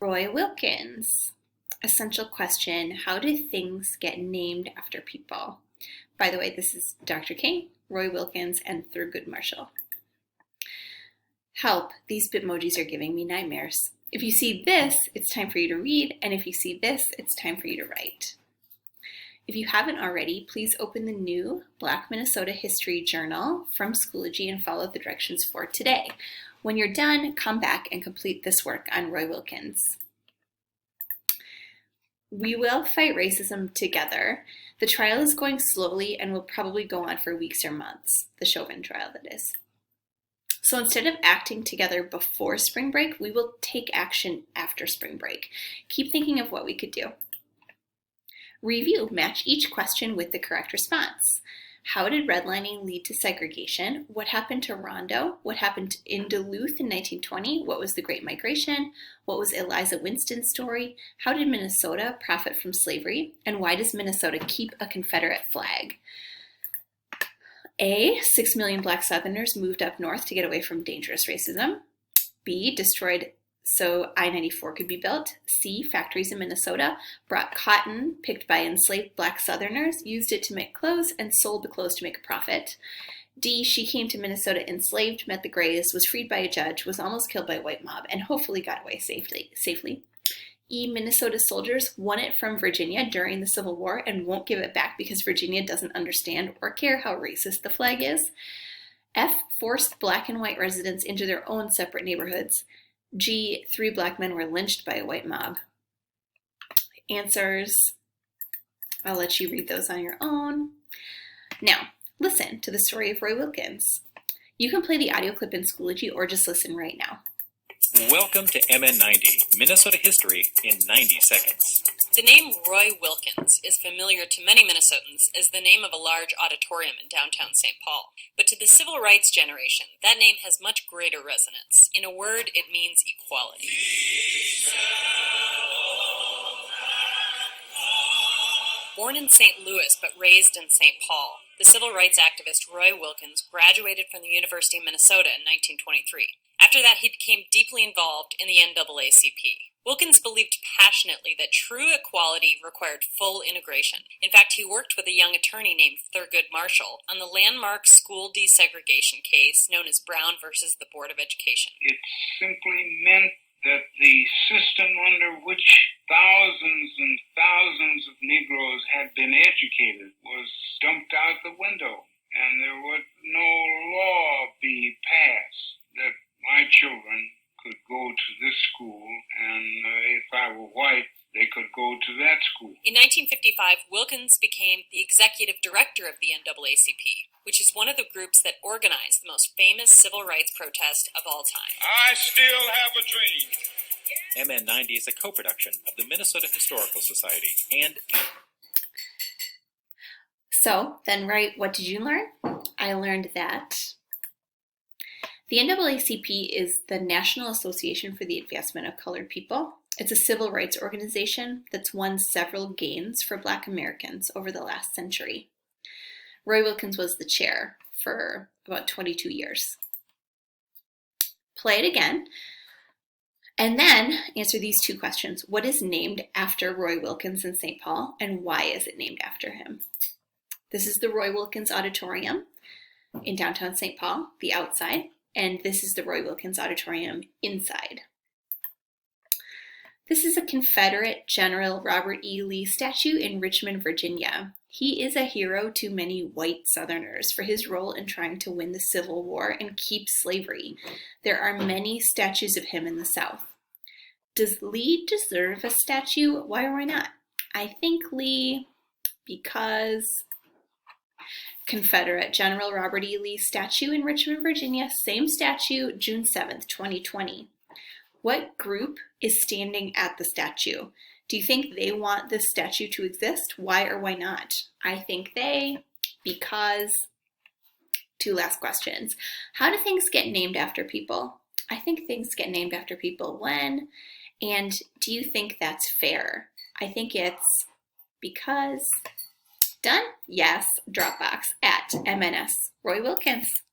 Roy Wilkins. Essential question, how do things get named after people? By the way, this is Dr. King, Roy Wilkins, and Thurgood Marshall. Help, these Bitmojis are giving me nightmares. If you see this, it's time for you to read, and if you see this, it's time for you to write. If you haven't already, please open the new Black Minnesota History Journal from Schoology and follow the directions for today. When you're done, come back and complete this work on Roy Wilkins. We will fight racism together. The trial is going slowly and will probably go on for weeks or months. The Chauvin trial, that is. So instead of acting together before spring break, we will take action after spring break. Keep thinking of what we could do. Review, match each question with the correct response. How did redlining lead to segregation? What happened to Rondo? What happened in Duluth in 1920? What was the Great Migration? What was Eliza Winston's story? How did Minnesota profit from slavery? And why does Minnesota keep a Confederate flag? A, 6 million Black Southerners moved up north to get away from dangerous racism. B, destroyed so I-94 could be built. C, factories in Minnesota brought cotton picked by enslaved Black Southerners, used it to make clothes, and sold the clothes to make a profit. D, she came to Minnesota enslaved, met the Greys, was freed by a judge, was almost killed by a white mob, and hopefully got away safely. E, Minnesota soldiers won it from Virginia during the Civil War and won't give it back because Virginia doesn't understand or care how racist the flag is. F, forced Black and white residents into their own separate neighborhoods. G, 3 Black men were lynched by a white mob. Answers, I'll let you read those on your own. Now, listen to the story of Roy Wilkins. You can play the audio clip in Schoology or just listen right now. Welcome to MN90, Minnesota History in 90 seconds. The name Roy Wilkins is familiar to many Minnesotans as the name of a large auditorium in downtown St. Paul. But to the civil rights generation, that name has much greater resonance. In a word, it means equality. Born in St. Louis but raised in St. Paul, the civil rights activist Roy Wilkins graduated from the University of Minnesota in 1923. After that, he became deeply involved in the NAACP. Wilkins believed passionately that true equality required full integration. In fact, he worked with a young attorney named Thurgood Marshall on the landmark school desegregation case known as Brown versus the Board of Education. It simply meant that the system under which thousands and thousands of Negroes had been educated was dumped out the window, and there would no law be passed that my children could go to this school, and if I were white, they could go to that school. In 1955, Wilkins became the executive director of the NAACP, which is one of the groups that organized the most famous civil rights protest of all time. I still have a dream. MN90 is a co-production of the Minnesota Historical Society and... So, then right, what did you learn? I learned that the NAACP is the National Association for the Advancement of Colored People. It's a civil rights organization that's won several gains for Black Americans over the last century. Roy Wilkins was the chair for about 22 years. Play it again, and then answer these two questions. What is named after Roy Wilkins in St. Paul, and why is it named after him? This is the Roy Wilkins Auditorium in downtown St. Paul, the outside, and this is the Roy Wilkins Auditorium inside. This is a Confederate General Robert E. Lee statue in Richmond, Virginia. He is a hero to many white Southerners for his role in trying to win the Civil War and keep slavery. There are many statues of him in the South. Does Lee deserve a statue? Why or why not? I think Lee, because Confederate General Robert E. Lee statue in Richmond, Virginia, same statue, June 7th, 2020. What group is standing at the statue? Do you think they want this statue to exist? Why or why not? I think they, because, two last questions. How do things get named after people? I think things get named after people when, and do you think that's fair? I think it's because. Done? Yes, Dropbox at MNS Roy Wilkins.